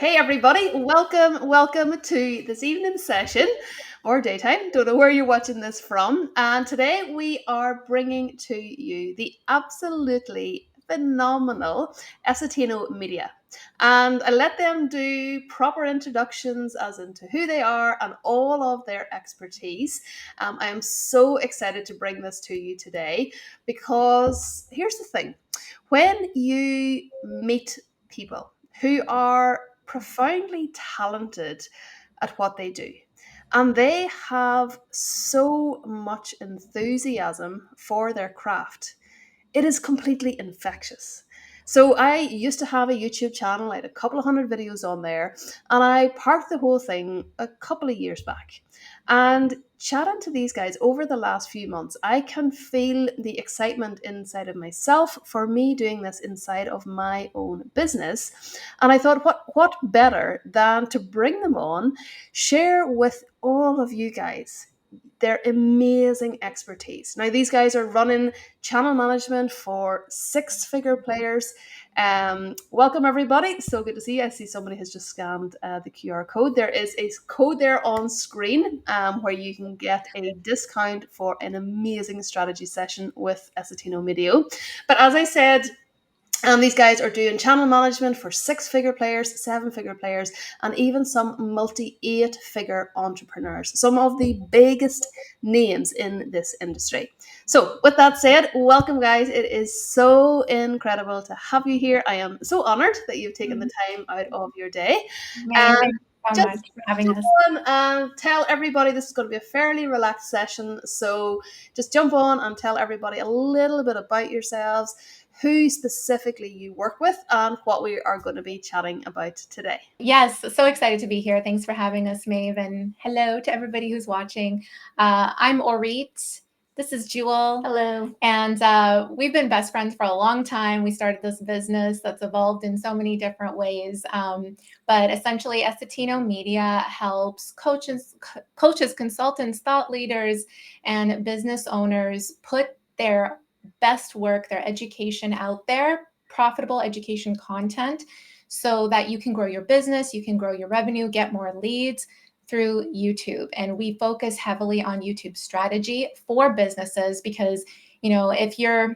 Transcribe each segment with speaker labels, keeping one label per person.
Speaker 1: Hey everybody, welcome to this evening's session or daytime. Don't know where you're watching this from. And today we are bringing to you the absolutely phenomenal Essetino media. And I let them do proper introductions as into who they are and all of their expertise. I am so excited to bring this to you today because here's the thing. When you meet people who are profoundly talented at what they do, and they have so much enthusiasm for their craft, it is completely infectious. So I used to have a YouTube channel. I had a couple of hundred videos on there, and I parked the whole thing a couple of years back. And chatting to these guys over the last few months, I can feel the excitement inside of myself for me doing this inside of my own business. And I thought, what better than to bring them on, share with all of you guys their amazing expertise. Now, these guys are running channel management for six-figure players. Welcome, everybody. So good to see you. I see somebody has just scanned the QR code. There is a code there on screen where you can get a discount for an amazing strategy session with Essetino Media. But as I said, these guys are doing channel management for six-figure players, seven-figure players, and even some multi-eight-figure entrepreneurs. Some of the biggest names in this industry. So with that said, welcome guys. It is so incredible to have you here. I am so honored that you've taken the time out of your day.
Speaker 2: Maeve, thank you so
Speaker 1: Just
Speaker 2: much for having us.
Speaker 1: on and tell everybody this is going to be a fairly relaxed session. So just jump on and tell everybody a little bit about yourselves, who specifically you work with, and what we are going to be chatting about today.
Speaker 2: Yes, so excited to be here. Thanks for having us, Maeve, and hello to everybody who's watching. I'm Auret. This is Jewel.
Speaker 3: Hello.
Speaker 2: And we've been best friends for a long time. We started this business that's evolved in so many different ways. But essentially, Essetino Media helps coaches, consultants, thought leaders, and business owners put their best work, their education out there, profitable education content, so that you can grow your business, you can grow your revenue, get more leads through YouTube. And we focus heavily on YouTube strategy for businesses because, you know, if you're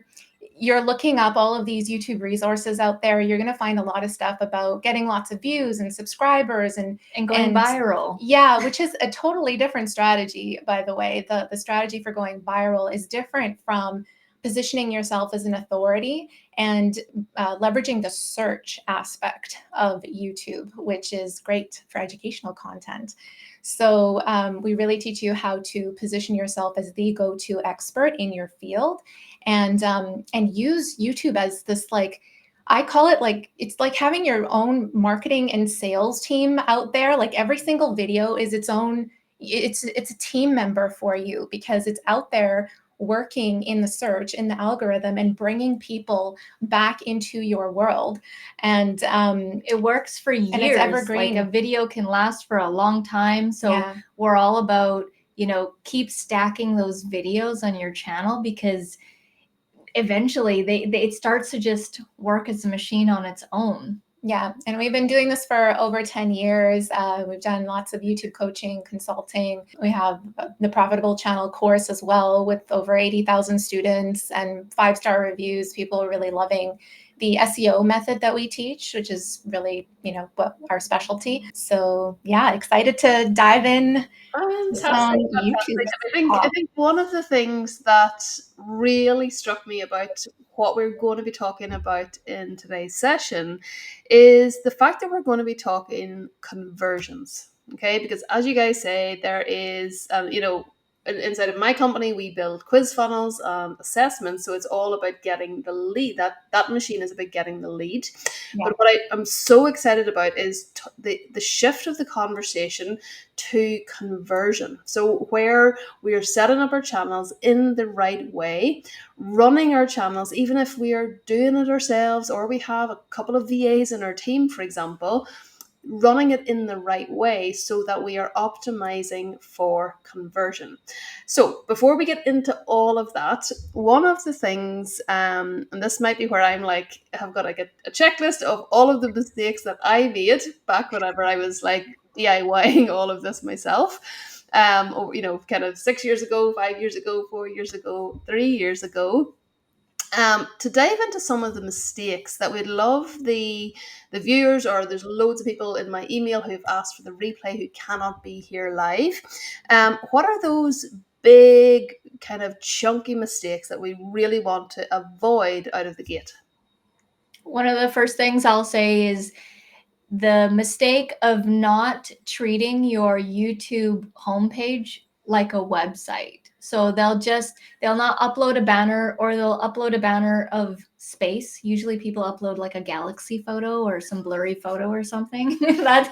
Speaker 2: looking up all of these YouTube resources out there, you're going to find a lot of stuff about getting lots of views and subscribers and
Speaker 3: going viral.
Speaker 2: Yeah, which is a totally different strategy, by the way. The strategy for going viral is different from positioning yourself as an authority and leveraging the search aspect of YouTube, which is great for educational content. So we really teach you how to position yourself as the go-to expert in your field, and use YouTube as this, like, I call it, like, it's like having your own marketing and sales team out there. Like every single video is its own, it's a team member for you because it's out there working in the search, in the algorithm, and bringing people back into your world. And
Speaker 3: it works for years.
Speaker 2: And it's evergreen.
Speaker 3: Like a video can last for a long time. So yeah, we're all about, keep stacking those videos on your channel because eventually it starts to just work as a machine on its own.
Speaker 2: Yeah, and we've been doing this for over 10 years. We've done lots of YouTube coaching, consulting. We have the Profitable Channel course as well with over 80,000 students and 5-star reviews. People are really loving the SEO method that we teach, which is really, what our specialty. So yeah, excited to dive in.
Speaker 1: Fantastic. I think one of the things that really struck me about what we're going to be talking about in today's session is the fact that we're going to be talking conversions. Okay, because as you guys say, there is, inside of my company, we build quiz funnels and assessments. So it's all about getting the lead. That machine is about getting the lead. Yeah. But what I'm so excited about is the shift of the conversation to conversion. So where we are setting up our channels in the right way, running our channels, even if we are doing it ourselves or we have a couple of VAs in our team, for example, running it in the right way so that we are optimizing for conversion. So before we get into all of that, one of the things, and this might be where I'm like, I've got like a checklist of all of the mistakes that I made back whenever I was like DIYing all of this myself. Or, kind of 6 years ago, 5 years ago, 4 years ago, 3 years ago, to dive into some of the mistakes that we'd love the viewers, or there's loads of people in my email who've asked for the replay who cannot be here live. What are those big kind of chunky mistakes that we really want to avoid out of the gate?
Speaker 3: One of the first things I'll say is the mistake of not treating your YouTube homepage like a website. So they'll not upload a banner, or they'll upload a banner of space. Usually people upload like a galaxy photo or some blurry photo or something.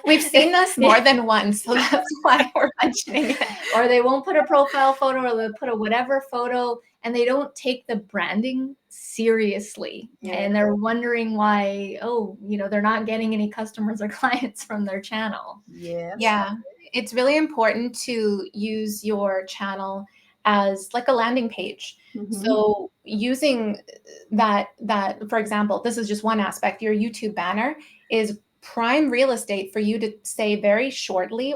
Speaker 2: We've seen this more than once, so that's why we're mentioning it.
Speaker 3: Or they won't put a profile photo, or they'll put a whatever photo, and they don't take the branding seriously.
Speaker 1: Yeah.
Speaker 3: And they're wondering why, they're not getting any customers or clients from their channel.
Speaker 1: Yes.
Speaker 2: Yeah. It's really important to use your channel as like a landing page.
Speaker 1: Mm-hmm.
Speaker 2: So using that, for example, this is just one aspect. Your YouTube banner is prime real estate for you to say very shortly,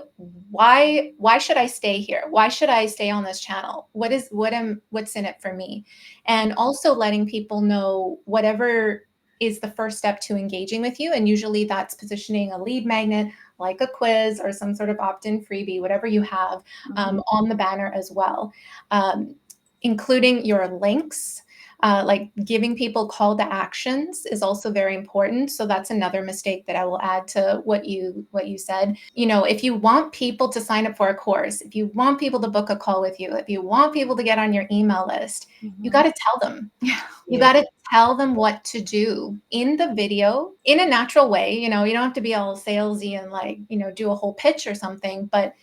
Speaker 2: why should I stay here? Why should I stay on this channel? What's in it for me? And also letting people know whatever is the first step to engaging with you. And usually that's positioning a lead magnet, like a quiz or some sort of opt-in freebie, whatever you have on the banner as well. Including your links, like giving people call to actions is also very important. So that's another mistake that I will add to what you said. If you want people to sign up for a course, if you want people to book a call with you, if you want people to get on your email list, you got to tell them. You got to tell them what to do in the video in a natural way. You don't have to be all salesy and do a whole pitch or something, but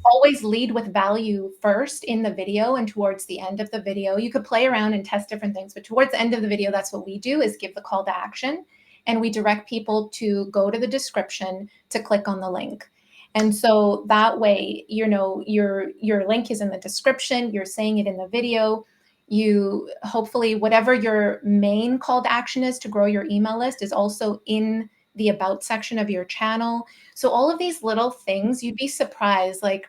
Speaker 2: always lead with value first in the video, and towards the end of the video, you could play around and test different things, but towards the end of the video, that's what we do, is give the call to action, and we direct people to go to the description to click on the link. And so that way, your link is in the description, you're saying it in the video. You hopefully, whatever your main call to action is to grow your email list, is also in the about section of your channel. So all of these little things, you'd be surprised. Like,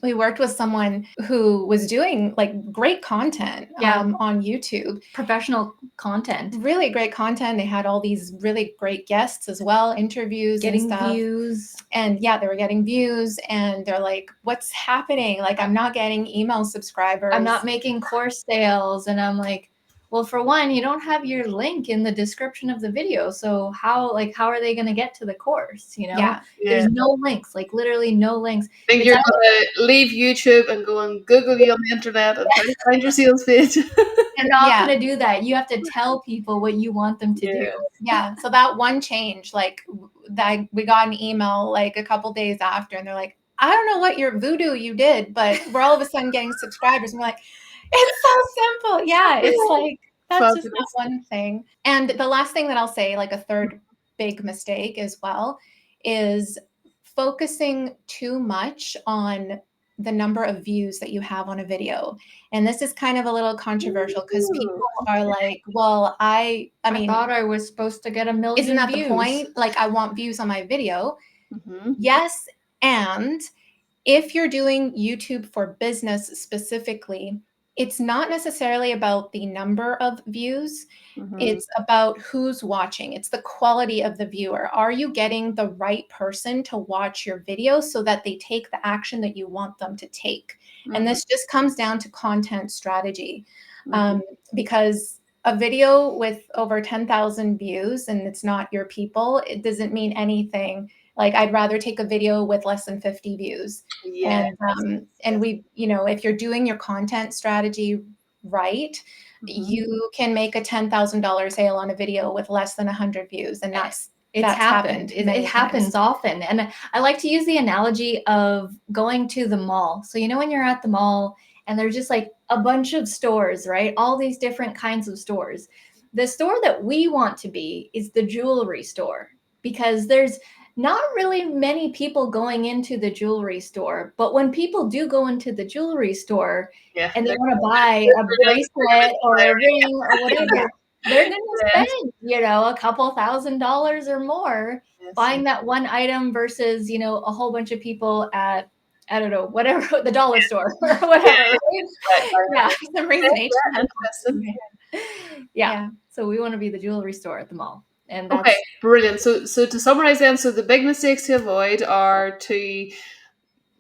Speaker 2: we worked with someone who was doing like great content on YouTube.
Speaker 3: Professional content.
Speaker 2: Really great content. They had all these really great guests as well, interviews,
Speaker 3: getting
Speaker 2: and stuff.
Speaker 3: Views.
Speaker 2: And they were getting views, and they're like, what's happening? Like, I'm not getting email subscribers.
Speaker 3: I'm not making course sales. And I'm like, well, for one, you don't have your link in the description of the video. So how are they going to get to the course? There's no links, like literally no links.
Speaker 1: I think you're going to leave YouTube and go and Google you on the internet and try to find your sales page.
Speaker 3: You're not going to do that. You have to tell people what you want them to do.
Speaker 2: Yeah. So that one change, like that, we got an email like a couple days after, and they're like, I don't know what your voodoo you did, but we're all of a sudden getting subscribers. And we're like, it's so simple. Yeah, it's like, that's just that one thing. And the last thing that I'll say, like a third big mistake as well, is focusing too much on the number of views that you have on a video. And this is kind of a little controversial, because people are like, well, I
Speaker 3: thought I was supposed to get 1 million
Speaker 2: isn't that
Speaker 3: views.
Speaker 2: The point? Like, I want views on my video.
Speaker 1: Mm-hmm.
Speaker 2: Yes. And if you're doing YouTube for business specifically, it's not necessarily about the number of views.
Speaker 1: Mm-hmm.
Speaker 2: It's about who's watching. It's the quality of the viewer. Are you getting the right person to watch your video so that they take the action that you want them to take? Mm-hmm. And this just comes down to content strategy. Because a video with over 10,000 views and it's not your people, it doesn't mean anything. Like, I'd rather take a video with less than 50 views. And we, if you're doing your content strategy right, you can make a $10,000 sale on a video with less than 100 views. And that's happened.
Speaker 3: It happens often. And I like to use the analogy of going to the mall. So, when you're at the mall and there's just like a bunch of stores, right? All these different kinds of stores. The store that we want to be is the jewelry store, because there's not really many people going into the jewelry store, but when people do go into the jewelry store and they want to buy a bracelet or a ring or whatever, they're going to spend, a couple $1,000s or more buying that one item versus, a whole bunch of people at, I don't know, whatever, the dollar store or whatever.
Speaker 2: Yeah, some reason
Speaker 3: yeah. So we want to be the jewelry store at the mall. And that's
Speaker 1: okay, brilliant. So to summarize then, so the big mistakes to avoid are to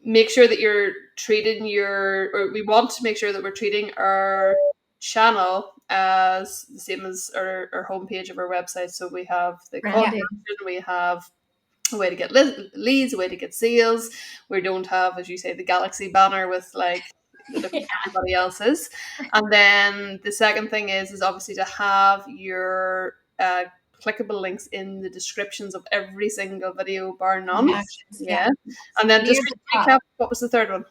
Speaker 1: make sure that you're treating or we want to make sure that we're treating our channel as the same as our homepage of our website. So we have the content, we have a way to get leads, a way to get sales. We don't have, as you say, the galaxy banner with like everybody else's. And then the second thing is obviously to have your clickable links in the descriptions of every single video, bar none. And then just recap, what was the third one?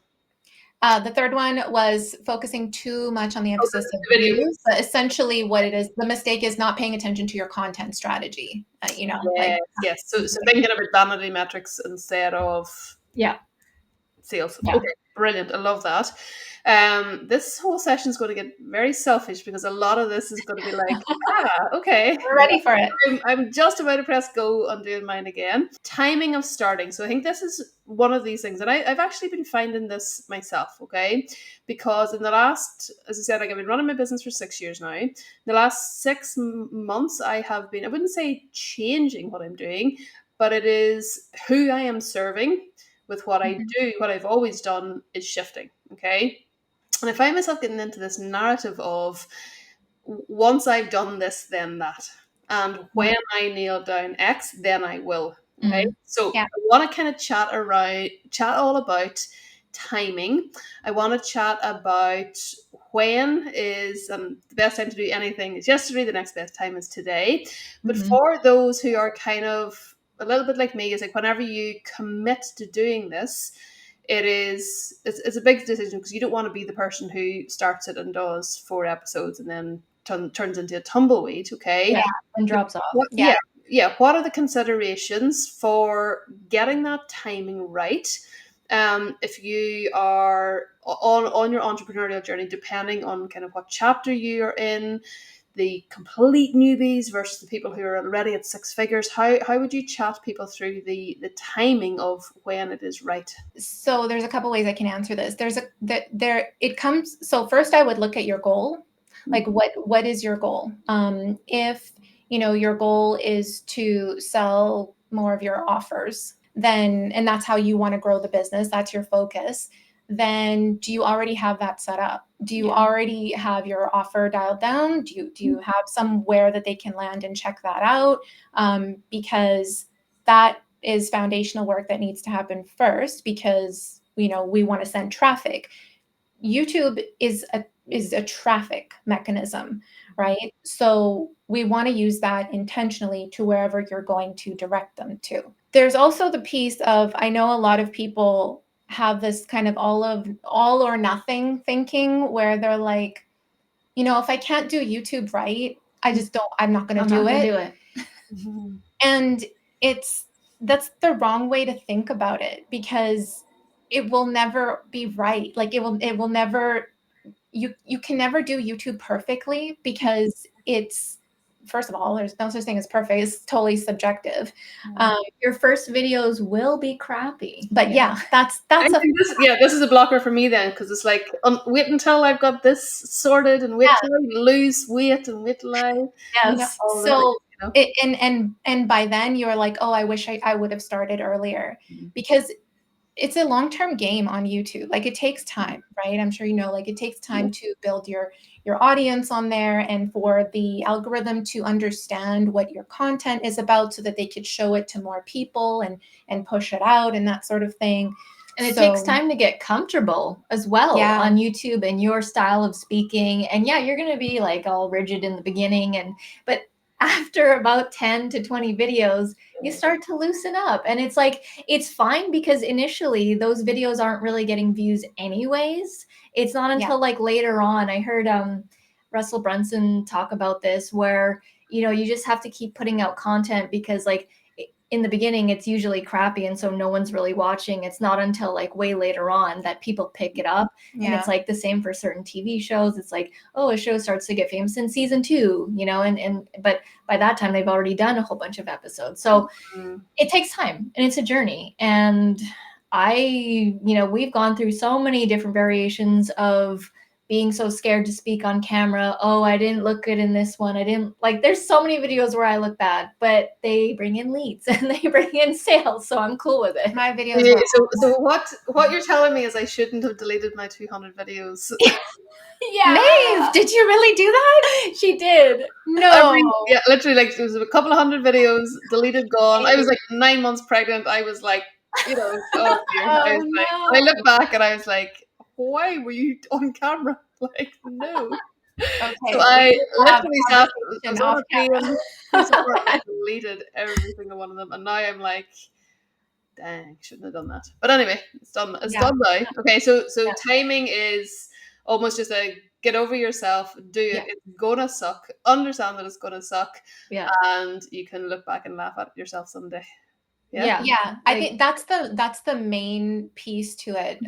Speaker 2: The third one was focusing too much on the emphasis of views, but essentially what it is, the mistake is not paying attention to your content strategy.
Speaker 1: Yes. So thinking about vanity metrics instead of sales. Okay, brilliant. I love that. This whole session is going to get very selfish because a lot of this is going to be like, okay,
Speaker 2: we're ready for it.
Speaker 1: I'm just about to press go on doing mine again. Timing of starting. So I think this is one of these things, and I've actually been finding this myself, okay? Because in the last, as I said, like I've been running my business for 6 years now. In the last 6 months, I have been, I wouldn't say changing what I'm doing, but it is who I am serving with what I do. What I've always done is shifting, okay? And I find myself getting into this narrative of once I've done this, then that. And when I nail down X, then I will. Okay. So I want to kind of chat all about timing. I want to chat about when is the best time to do anything is yesterday, the next best time is today. But for those who are kind of a little bit like me, is like whenever you commit to doing this, it's a big decision because you don't want to be the person who starts it and does 4 episodes and then turns into a tumbleweed, okay?
Speaker 3: And drops off.
Speaker 1: What are the considerations for getting that timing right? If you are on your entrepreneurial journey, depending on kind of what chapter you are in, the complete newbies versus the people who are already at 6 figures, how would you chat people through the timing of when it is right?
Speaker 2: So there's a couple ways I can answer this. So first I would look at your goal. Like what is your goal? If your goal is to sell more of your offers, then, and that's how you want to grow the business, that's your focus, then do you already have that set up? Do you already have your offer dialed down? Do you have somewhere that they can land and check that out? Because that is foundational work that needs to happen first, because we want to send traffic. YouTube is a traffic mechanism, right? So we want to use that intentionally to wherever you're going to direct them to. There's also the piece of, I know a lot of people have this kind of all or nothing thinking where they're like, if I can't do YouTube right, I'm not going to do it. And that's the wrong way to think about it, because it will never be right. Like it will never, you can never do YouTube perfectly, because first of all, there's no such thing as perfect. It's totally subjective.
Speaker 3: Your first videos will be crappy.
Speaker 2: But that's
Speaker 1: this is a blocker for me then, because it's like wait until I've got this sorted, and wait till I lose weight, and wait till I
Speaker 2: and by then you're like, oh, I wish I would have started earlier, because it's a long-term game on YouTube. Like it takes time, right? I'm sure like it takes time to build your audience on there, and for the algorithm to understand what your content is about so that they could show it to more people and push it out and that sort of thing.
Speaker 3: And it takes time to get comfortable as well on YouTube and your style of speaking. And you're going to be like all rigid in the beginning, but after about 10 to 20 videos, you start to loosen up. And it's like, it's fine, because initially those videos aren't really getting views anyways. It's not until like later on. I heard Russell Brunson talk about this, where, you just have to keep putting out content, because like in the beginning, it's usually crappy. And so no one's really watching. It's not until like way later on that people pick it up. And it's like the same for certain TV shows. It's like, oh, a show starts to get famous in season 2, you know, but by that time they've already done a whole bunch of episodes. So it takes time and it's a journey. And we've gone through so many different variations of being so scared to speak on camera. Oh, I didn't look good in this one. I didn't like, there's so many videos where I look bad, but they bring in leads and they bring in sales. So I'm cool with it.
Speaker 2: My videos
Speaker 1: were... So what you're telling me is I shouldn't have deleted my 200 videos.
Speaker 2: Yeah. Maeve, did you really do that?
Speaker 3: She did.
Speaker 2: No.
Speaker 1: Literally, like, there was a couple of hundred videos deleted, gone. I was like 9 months pregnant. I was like, you know, oh dear. I was like, I look back and I was like, why were you on camera? Like, no.
Speaker 2: Okay.
Speaker 1: So I literally sat on and deleted every single one of them, and now I'm like, dang, shouldn't have done that. But anyway, it's done. It's done now. Okay, so timing is almost just a get over yourself, do it. It's gonna suck. Understand that it's gonna suck.
Speaker 3: Yeah.
Speaker 1: And you can look back and laugh at yourself someday.
Speaker 2: Yeah. I think that's the main piece to it.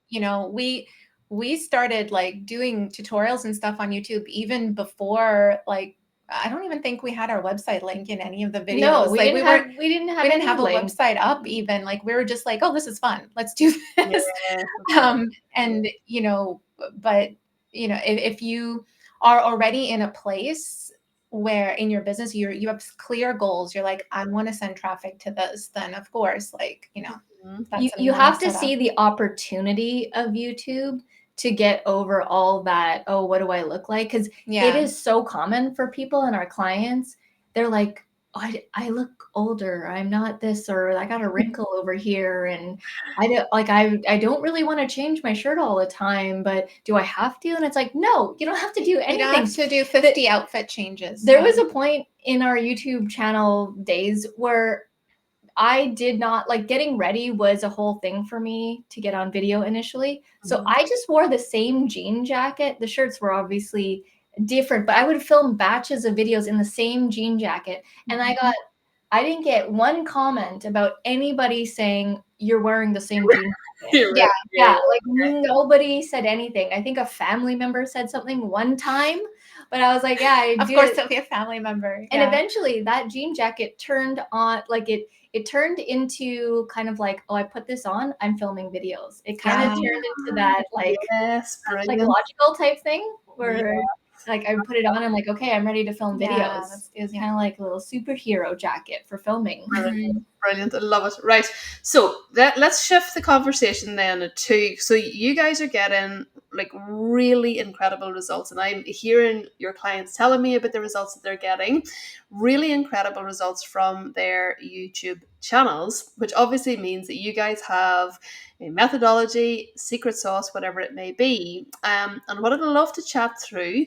Speaker 2: You know, we started like doing tutorials and stuff on YouTube even before, like, I don't even think we had our website link in any of the videos.
Speaker 3: No, we
Speaker 2: like
Speaker 3: didn't have a
Speaker 2: website up even. Like, we were just like, oh, this is fun. Let's do this. And you know, but you know, if you are already in a place where in your business you have clear goals, you're like, I want to send traffic to this, then of course, like, you know,
Speaker 3: you have to see the opportunity of YouTube to get over all that, oh, what do I look like? Because it is so common for people and our clients. They're like, oh, I look older, I'm not this, or I got a wrinkle over here, and I don't really want to change my shirt all the time, but do I have to? And it's like, no, you don't have to do anything.
Speaker 2: You don't have to do 50 outfit changes.
Speaker 3: There was a point in our YouTube channel days where I did not, like, getting ready was a whole thing for me to get on video initially. So I just wore the same jean jacket. The shirts were obviously different, but I would film batches of videos in the same jean jacket. And I didn't get one comment about anybody saying you're wearing the same jean jacket. Like, nobody said anything. I think a family member said something one time, but I was like,
Speaker 2: of course it'll be a family member.
Speaker 3: And eventually that jean jacket turned on, like it turned into kind of like, oh, I put this on, I'm filming videos. It kind of turned into that like psychological type thing where like I put it on, I'm like, okay, I'm ready to film videos. It was kind of like a little superhero jacket for filming.
Speaker 1: Brilliant. I love it. Right. So let's shift the conversation then to, so you guys are getting like really incredible results, and I'm hearing your clients telling me about the results that they're getting, really incredible results from their YouTube channels, which obviously means that you guys have a methodology, secret sauce, whatever it may be. And what I'd love to chat through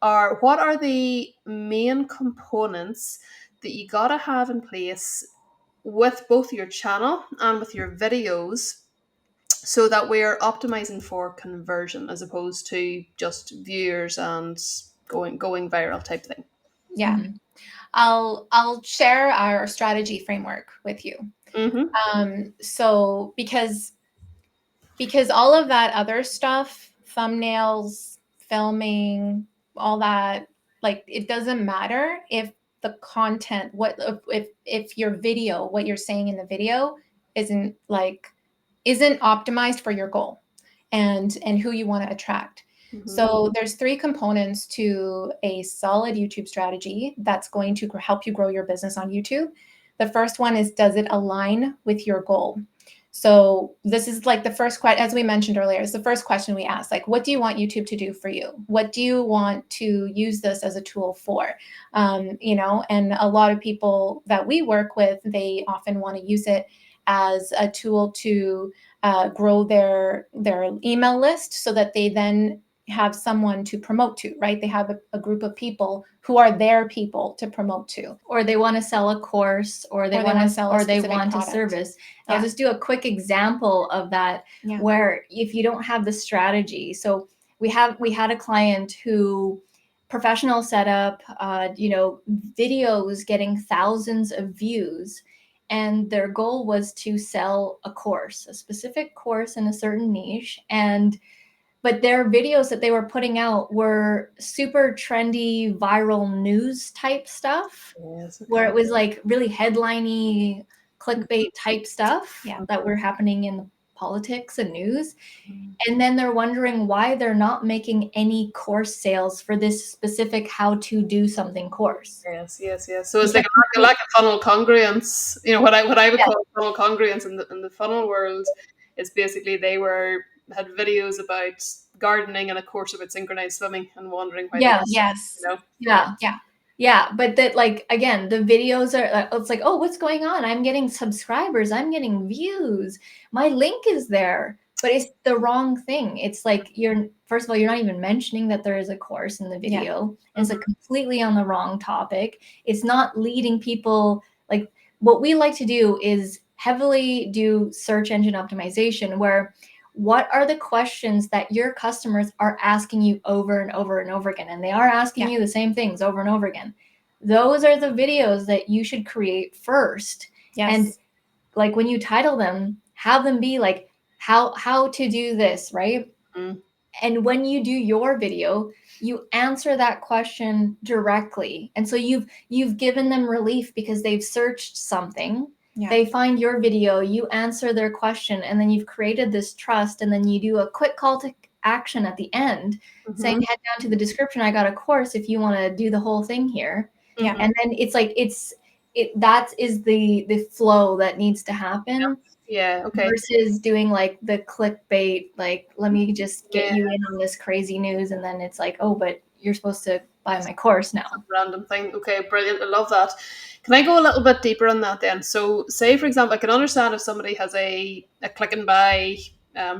Speaker 1: are, what are the main components that you gotta have in place with both your channel and with your videos, so that we're optimizing for conversion as opposed to just viewers and going viral type thing.
Speaker 2: I'll share our strategy framework with you. So because all of that other stuff, thumbnails, filming, all that, like, it doesn't matter if the content, if your video, what you're saying in the video isn't optimized for your goal and who you want to attract. So there's 3 components to a solid YouTube strategy that's going to help you grow your business on YouTube. The first one is, does it align with your goal? So this is like the first question, as we mentioned earlier, is the first question we ask, like, what do you want YouTube to do for you? What do you want to use this as a tool for? You know, and a lot of people that we work with, they often want to use it as a tool to grow their email list, so that they then have someone to promote to, right? They have a group of people who are their people to promote to,
Speaker 3: or they want to sell a course, or they want to sell, or they want a service. I'll just do a quick example of that, where if you don't have the strategy. So we had a client who, professional setup, you know, videos getting thousands of views, and their goal was to sell a course, a specific course in a certain niche. But their videos that they were putting out were super trendy, viral news type stuff,
Speaker 1: Yes, okay.
Speaker 3: where it was like really headliney, clickbait type stuff that were happening in politics and news. And then they're wondering why they're not making any course sales for this specific how to do something course.
Speaker 1: Yes. So it's like a lack of funnel congruence. You know, what I would call funnel congruence in the funnel world is basically they had videos about gardening and a course about synchronized swimming and wondering why.
Speaker 2: Yes.
Speaker 1: You know?
Speaker 3: Yeah, but that, like, again, the videos are, it's like, oh, what's going on? I'm getting subscribers, I'm getting views, my link is there, but it's the wrong thing. It's like, first of all, you're not even mentioning that there is a course in the video. It's like completely on the wrong topic. It's not leading people. Like, what we like to do is heavily do search engine optimization, where what are the questions that your customers are asking you over and over and over again? And they are asking you the same things over and over again. Those are the videos that you should create first. And like, when you title them, have them be like, how to do this, right? And when you do your video, you answer that question directly. And so you've given them relief because they've searched something. They find your video, you answer their question, and then you've created this trust. And then you do a quick call to action at the end saying, head down to the description. I got a course if you want to do the whole thing here. And then it's like, that is the flow that needs to happen. Versus doing like the clickbait, like, let me just get you in on this crazy news. And then it's like, oh, but you're supposed to buy my course now.
Speaker 1: Random thing. Okay, brilliant. I love that. Can I go a little bit deeper on that then? So say, for example, I can understand if somebody has a click and buy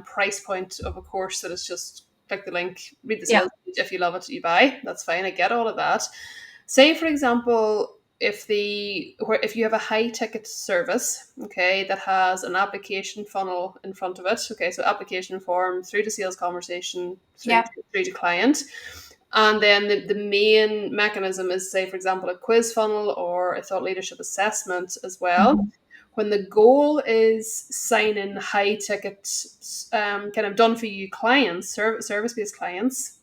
Speaker 1: price point of a course that is just click the link, read the sales page. If you love it, you buy. That's fine. I get all of that. Say, for example, if you have a high ticket service, okay, that has an application funnel in front of it, okay, so application form through to sales conversation, through to client, and then the main mechanism is, say, for example, a quiz funnel or a thought leadership assessment as well. When the goal is signing high ticket, kind of done for you clients, service based clients,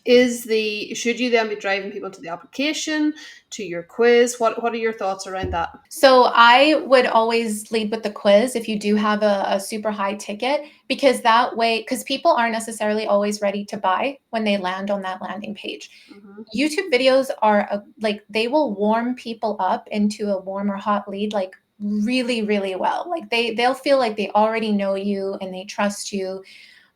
Speaker 1: should you then be driving people to the application, to your quiz? What are your thoughts around that?
Speaker 2: So I would always lead with the quiz if you do have a super high ticket, because that way, because people aren't necessarily always ready to buy when they land on that landing page. YouTube videos are like, they will warm people up into a warm or hot lead, like really, really well. Like they'll feel like they already know you and they trust you.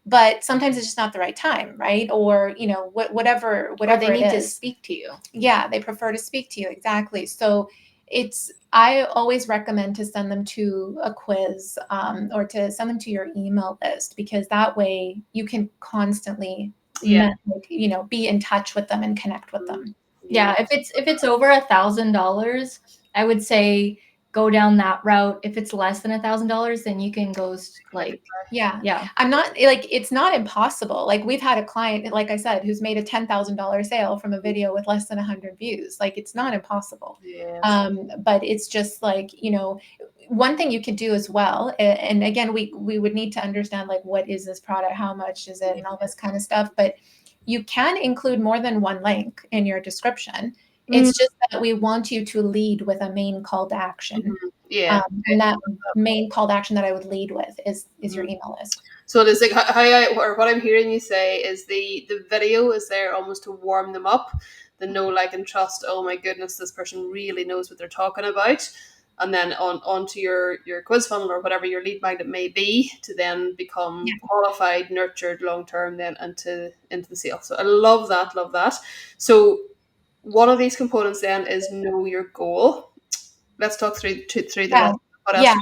Speaker 2: But sometimes it's just not the right time, right? Or, you know, whatever
Speaker 3: they need to
Speaker 2: to
Speaker 3: speak to you.
Speaker 2: Yeah, they prefer to speak to you. Exactly. So I always recommend to send them to a quiz or to send them to your email list, because that way you can constantly, be in touch with them and connect with them.
Speaker 3: Yeah, if it's over $1,000, I would say go down that route. If it's less than $1,000, then you can go like,
Speaker 2: I'm not like, it's not impossible. Like, we've had a client, like I said, who's made a $10,000 sale from a video with less than 100 views. Like, it's not impossible. But it's just like, one thing you could do as well. And again, we would need to understand, like, what is this product? How much is it? And all this kind of stuff. But you can include more than one link in your description. It's just that we want you to lead with a main call to action. And that main call to action that I would lead with is your email list.
Speaker 1: So it is like what I'm hearing you say is the video is there almost to warm them up, the know, like, and trust. Oh my goodness, this person really knows what they're talking about. And then onto your quiz funnel or whatever your lead magnet may be, to then become qualified, nurtured long term, then into the sale. So I love that. So one of these components then is know your goal. Let's talk through the rest. What else?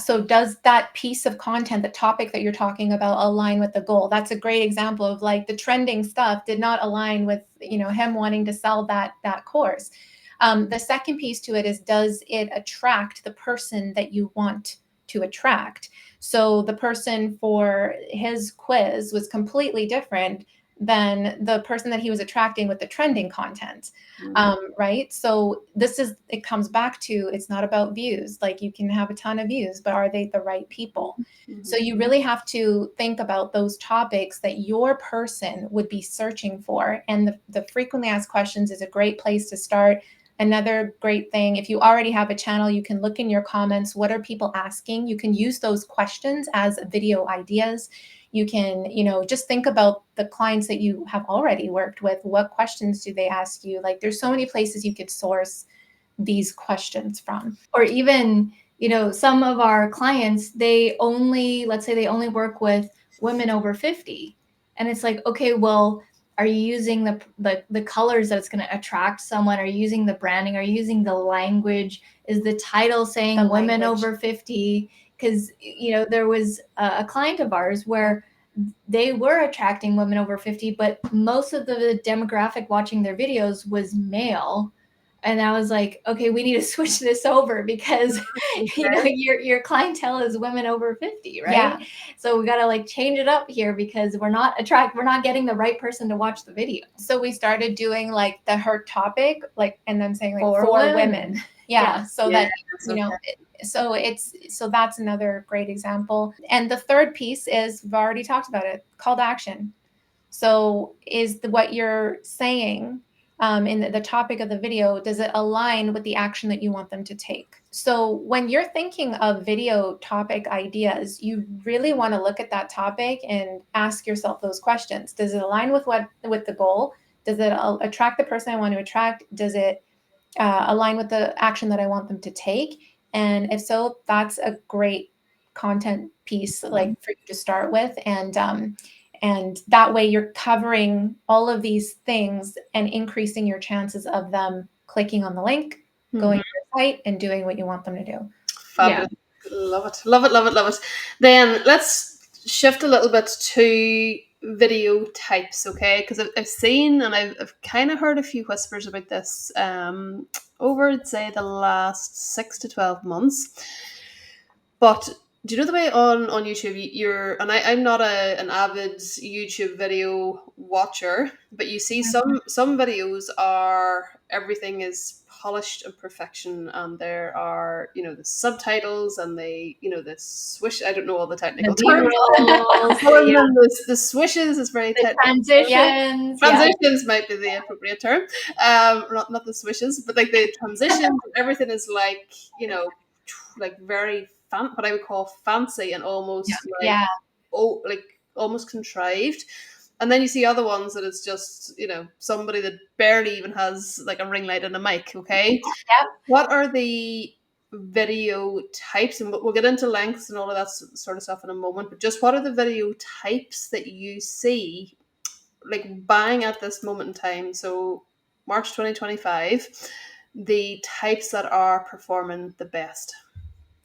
Speaker 2: So does that piece of content, the topic that you're talking about, align with the goal? That's a great example of, like, the trending stuff did not align with, him wanting to sell that course. The second piece to it is, does it attract the person that you want to attract? So the person for his quiz was completely different than the person that he was attracting with the trending content. Right? So it comes back to, it's not about views. Like, you can have a ton of views, but are they the right people? So you really have to think about those topics that your person would be searching for. And the frequently asked questions is a great place to start. Another great thing, if you already have a channel, you can look in your comments. What are people asking? You can use those questions as video ideas. You can, just think about the clients that you have already worked with. What questions do they ask you? Like, there's so many places you could source these questions from.
Speaker 3: Or even, some of our clients, let's say they only work with women over 50. And it's like, okay, well, are you using the colors that it's going to attract someone? Are you using the branding? Are you using the language? Is the title saying
Speaker 2: The
Speaker 3: women
Speaker 2: language.
Speaker 3: over 50? Because, there was a client of ours where they were attracting women over 50, but most of the demographic watching their videos was male. And I was like, okay, we need to switch this over because, your clientele is women over 50, right?
Speaker 2: Yeah.
Speaker 3: So we got to like change it up here because we're not getting the right person to watch the video.
Speaker 2: So we started doing like her topic, like, and then saying like
Speaker 3: For women.
Speaker 2: Yeah. So
Speaker 1: Yeah,
Speaker 2: that, so that's another great example. And the third piece is, we've already talked about it, call to action. So is what you're saying in the topic of the video, does it align with the action that you want them to take? So when you're thinking of video topic ideas, you really want to look at that topic and ask yourself those questions. Does it align with the goal? Does it attract the person I want to attract? Does it align with the action that I want them to take? And if so, that's a great content piece, like, for you to start with. And that way you're covering all of these things and increasing your chances of them clicking on the link, going to your site, and doing what you want them to do.
Speaker 1: Fabulous. Yeah. Love it. Love it. Love it. Love it. Then let's shift a little bit to video types, okay? Because I've seen and I've kind of heard a few whispers about this over, say, the last 6 to 12 months. But do you know the way on YouTube and I'm not an avid YouTube video watcher, but you see some videos are, everything is polished and perfection, and there are, the subtitles and the swish, I don't know all the technical terms. The swishes is very technical. Transitions might be the appropriate term. Not the swishes, but like the transitions, everything is like, like very what I would call fancy and almost almost contrived. And then you see other ones that it's just, somebody that barely even has like a ring light and a mic, okay?
Speaker 2: Yep.
Speaker 1: What are the video types? And we'll get into lengths and all of that sort of stuff in a moment, but just what are the video types that you see like bang at this moment in time? So March 2025, the types that are performing the best.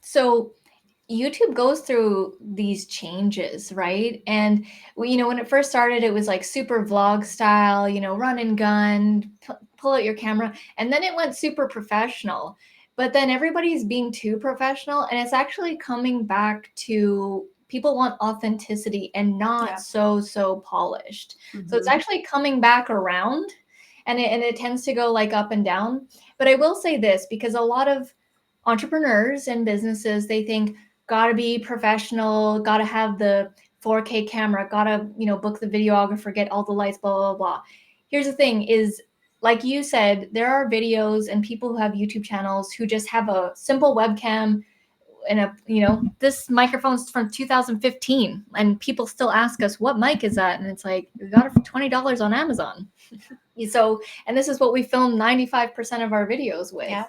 Speaker 3: So YouTube goes through these changes, right? And when it first started, it was like super vlog style, run and gun, pull out your camera, and then it went super professional. But then everybody's being too professional, and it's actually coming back to people want authenticity and not so polished. So it's actually coming back around, and it tends to go like up and down. But I will say this, because a lot of entrepreneurs and businesses, they think, gotta be professional, gotta have the 4K camera, gotta, book the videographer, get all the lights, blah, blah, blah. Here's the thing is, like you said, there are videos and people who have YouTube channels who just have a simple webcam and this microphone's from 2015 and people still ask us, what mic is that? And it's like, we got it for $20 on Amazon. So, and this is what we film 95% of our videos with.
Speaker 1: Yeah.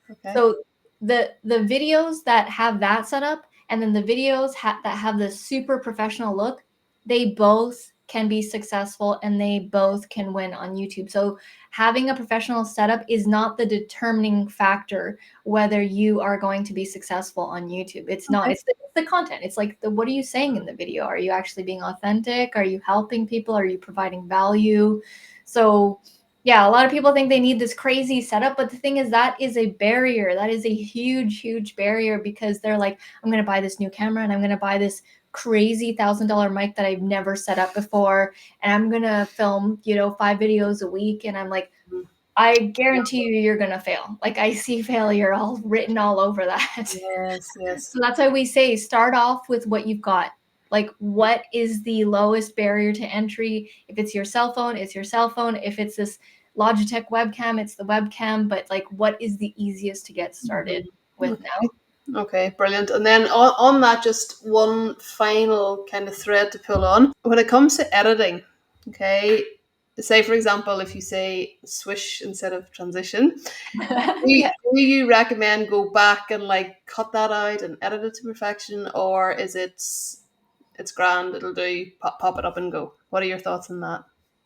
Speaker 1: Okay.
Speaker 3: So the videos that have that setup and then the videos that have the super professional look, they both can be successful and they both can win on YouTube. So having a professional setup is not the determining factor whether you are going to be successful on YouTube. It's not. It's the content. It's like what are you saying in the video? Are you actually being authentic? Are you helping people? Are you providing value? So yeah, a lot of people think they need this crazy setup, but the thing is that is a barrier. That is a huge, huge barrier because they're like, I'm going to buy this new camera and I'm going to buy this crazy $1,000 mic that I've never set up before, and I'm gonna film, 5 videos a week. And I'm like, I guarantee you're gonna fail. Like, I see failure all written all over that.
Speaker 1: Yes.
Speaker 3: So that's why we say start off with what you've got. Like, what is the lowest barrier to entry? If it's your cell phone, it's your cell phone. If it's this Logitech webcam, it's the webcam. But like, what is the easiest to get started with now?
Speaker 1: Okay, brilliant. And then on that, just one final kind of thread to pull on. When it comes to editing, okay, say for example, if you say swish instead of transition, do you recommend go back and like cut that out and edit it to perfection, or is it's grand, it'll do, pop it up and go? What are your thoughts on that?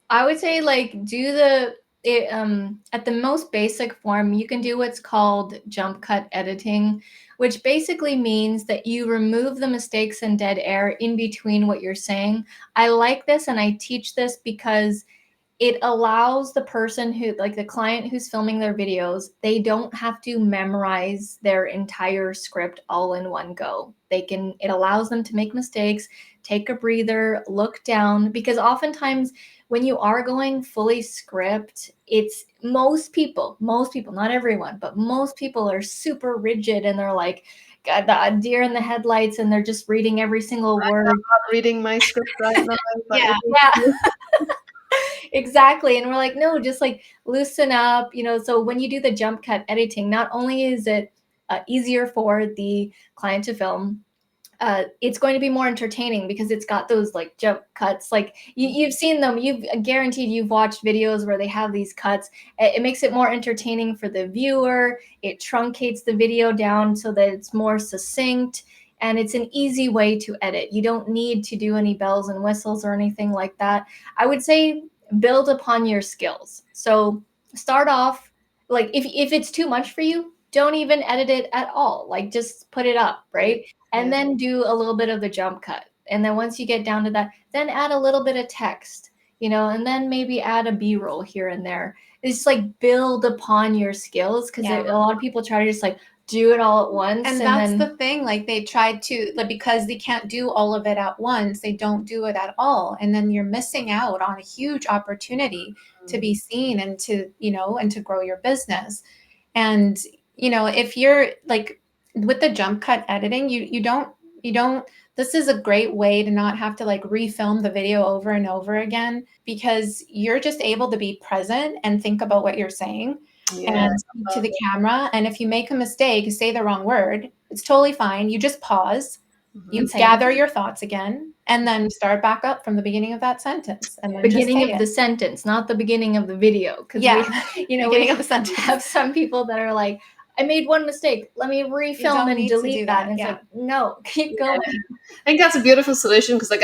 Speaker 3: I would say like do at the most basic form, you can do what's called jump cut editing, which basically means that you remove the mistakes and dead air in between what you're saying. I like this and I teach this because it allows the person who, like the client who's filming their videos, they don't have to memorize their entire script all in one go. It allows them to make mistakes, take a breather, look down, because oftentimes when you are going fully script, it's most people, not everyone, but most people are super rigid and they're like, God, the deer in the headlights, and they're just reading every single word.
Speaker 1: I'm not reading my script right now. But
Speaker 3: yeah. Exactly. And we're like, no, just like loosen up, So when you do the jump cut editing, not only is it easier for the client to film, it's going to be more entertaining because it's got those like jump cuts. Like you've seen them, you've guaranteed you've watched videos where they have these cuts. It makes it more entertaining for the viewer. It truncates the video down so that it's more succinct. And it's an easy way to edit. You don't need to do any bells and whistles or anything like that. I would say build upon your skills. So start off, like if it's too much for you, don't even edit it at all. Like just put it up, right? And then do a little bit of the jump cut. And then once you get down to that, then add a little bit of text, and then maybe add a B-roll here and there. It's like build upon your skills, because a lot of people try to just like do it all at once.
Speaker 2: And that's the thing, like they tried to, like, because they can't do all of it at once, they don't do it at all. And then you're missing out on a huge opportunity to be seen and to, and to grow your business. And, if you're like with the jump cut editing, you don't, this is a great way to not have to like refilm the video over and over again, because you're just able to be present and think about what you're saying. And speak to the camera. And if you make a mistake, say the wrong word, it's totally fine. You just pause, you gather your thoughts again, and then start back up from the beginning of that sentence. And then
Speaker 3: beginning of the sentence, not the beginning of the video. Because
Speaker 2: beginning of the sentence.
Speaker 3: Have some people that are like, I made one mistake, let me refilm and delete that. And it's like, no, keep going.
Speaker 1: I think that's a beautiful solution, because like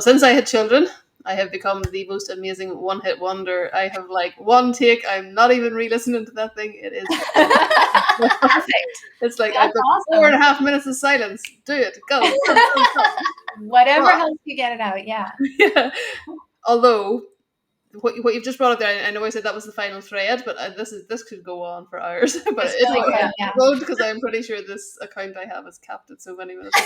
Speaker 1: since I had children, I have become the most amazing one-hit wonder. I have like one take. I'm not even re-listening to that thing. It is perfect. It's like I've got 4.5 minutes of silence. Do it. Go.
Speaker 2: Whatever helps you get it out. Yeah.
Speaker 1: Although what you've just brought up there, I know I said that was the final thread, but this could go on for hours. But it won't, because I'm pretty sure this account I have is capped at so many minutes.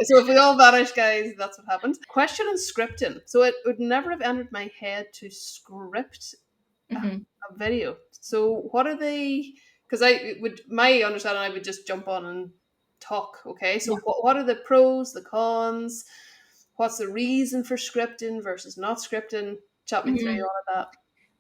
Speaker 1: So if we all vanish, guys, that's what happened. Question on scripting. So it would never have entered my head to script a video. So what are they? Because my understanding, I would just jump on and talk. Okay, so what are the pros, the cons? What's the reason for scripting versus not scripting? Chat me through all of that.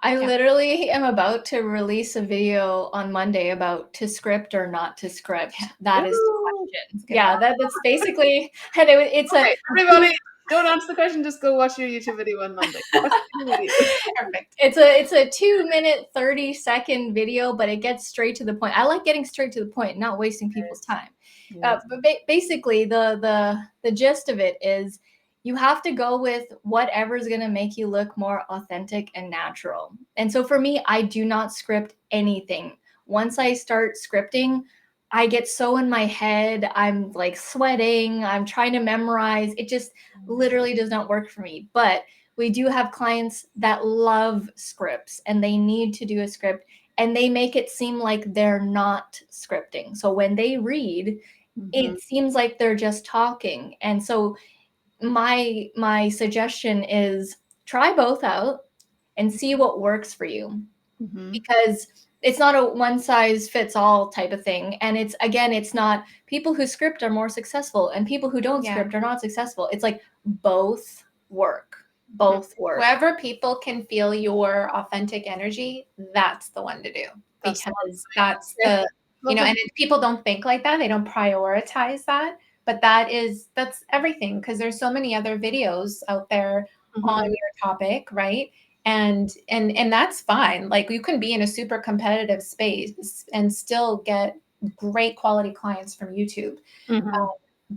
Speaker 3: I literally am about to release a video on Monday about to script or not to script. That is the question. Yeah, that's basically, and it's
Speaker 1: everybody, don't answer the question. Just go watch your YouTube video on Monday.
Speaker 3: Perfect. It's a 2-minute 30-second video, but it gets straight to the point. I like getting straight to the point, not wasting people's time. But basically, the gist of it is, you have to go with whatever's going to make you look more authentic and natural. And so for me, I do not script anything. Once I start scripting, I get so in my head. I'm like sweating. I'm trying to memorize. It just literally does not work for me. But we do have clients that love scripts and they need to do a script, and they make it seem like they're not scripting. So when they read, it seems like they're just talking. And so my suggestion is try both out and see what works for you, because it's not a one size fits all type of thing. And it's not people who script are more successful and people who don't script are not successful. It's like both work.
Speaker 2: Wherever people can feel your authentic energy, that's the one to do, because that's the, and people don't think like that. They don't prioritize that, but that's everything, because there's so many other videos out there on your topic, right? And that's fine. Like, you can be in a super competitive space and still get great quality clients from YouTube.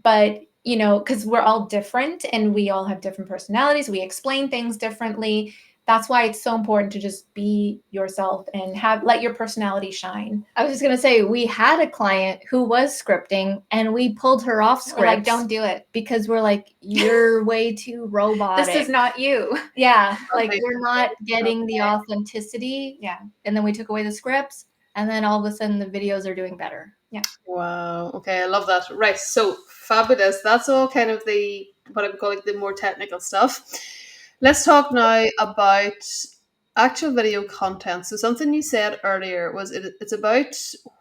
Speaker 2: But because we're all different and we all have different personalities, we explain things differently. That's why it's so important to just be yourself and let your personality shine.
Speaker 3: I was just going to say, we had a client who was scripting and we pulled her off scripts.
Speaker 2: We're like, don't do it.
Speaker 3: Because we're like, you're way too robotic.
Speaker 2: This is not you.
Speaker 3: Yeah. Like, we're not getting the authenticity.
Speaker 2: Yeah.
Speaker 3: And then we took away the scripts, and then all of a sudden the videos are doing better.
Speaker 2: Yeah.
Speaker 1: Wow. Okay, I love that. Right. So fabulous. That's all kind of what I'm calling the more technical stuff. Let's talk now about actual video content. So something you said earlier was it's about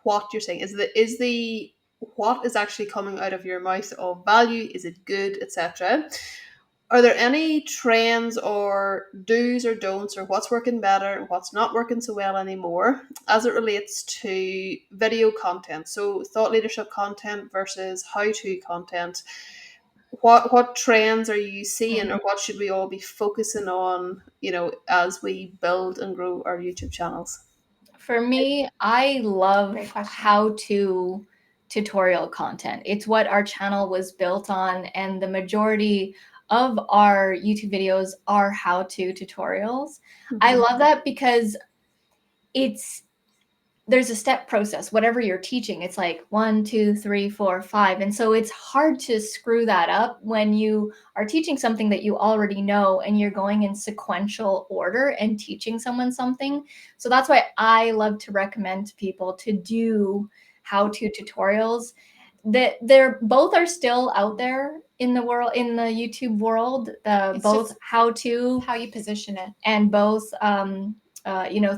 Speaker 1: what you're saying. Is the what is actually coming out of your mouth of value? Is it good, etc.? Are there any trends or do's or don'ts, or what's working better and what's not working so well anymore as it relates to video content? So thought leadership content versus how-to content. What trends are you seeing, or what should we all be focusing on, as we build and grow our YouTube channels?
Speaker 3: For me, I love how-to tutorial content. It's what our channel was built on, and the majority of our YouTube videos are how-to tutorials. I love that because there's a step process. Whatever you're teaching, it's like 1, 2, 3, 4, 5. And so it's hard to screw that up when you are teaching something that you already know and you're going in sequential order and teaching someone something. So that's why I love to recommend to people to do how-to tutorials. That both are still out there in the world, in the YouTube world. Both how you position it, and both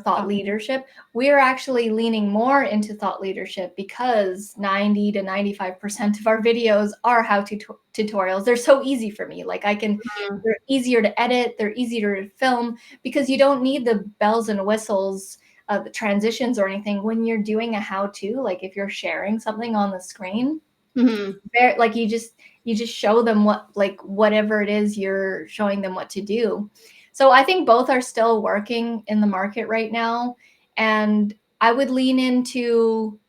Speaker 3: thought leadership. We're actually leaning more into thought leadership because 90 to 95% of our videos are how-to tutorials. They're so easy for me. Like, they're easier to edit, they're easier to film, because you don't need the bells and whistles of the transitions or anything when you're doing a how-to. Like, if you're sharing something on the screen, like you just show them whatever it is you're showing them what to do. So I think both are still working in the market right now. And I would lean into,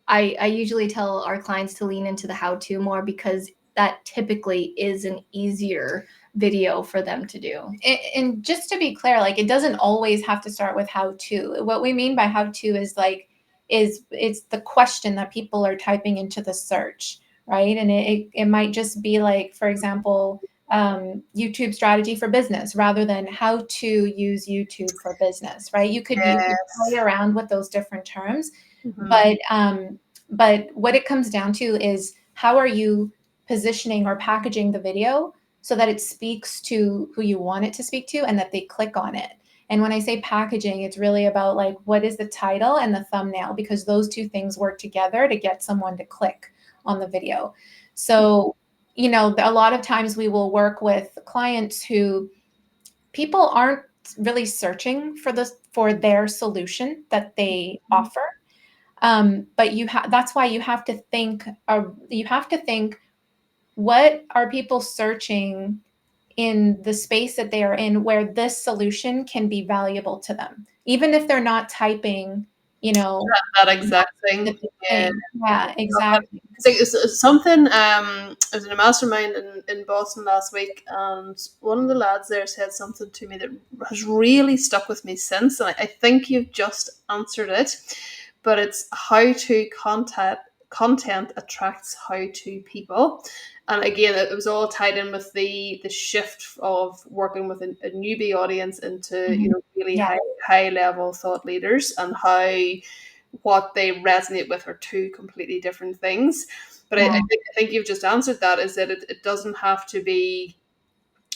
Speaker 3: I usually tell our clients to lean into the how-to more, because that typically is an easier video for them to do.
Speaker 2: And just to be clear, like, it doesn't always have to start with how-to. What we mean by how-to is it's the question that people are typing into the search, right? And it might just be like, for example, YouTube strategy for business, rather than how to use YouTube for business, right? You could play around with those different terms, but what it comes down to is, how are you positioning or packaging the video so that it speaks to who you want it to speak to and that they click on it. And when I say packaging, it's really about, like, what is the title and the thumbnail, because those two things work together to get someone to click on the video. So a lot of times we will work with clients who people aren't really searching for their solution that they offer. But that's why you have to think, what are people searching in the space that they are in, where this solution can be valuable to them, even if they're not typing,
Speaker 1: that exact thing.
Speaker 2: Yeah, exactly.
Speaker 1: It's something. I was in a mastermind in Boston last week, and one of the lads there said something to me that has really stuck with me since, and I think you've just answered it. But it's how to content attracts how to people. And again, it was all tied in with the shift of working with a newbie audience into really high level thought leaders, and how what they resonate with are two completely different things. But I think you've just answered that, is that it doesn't have to be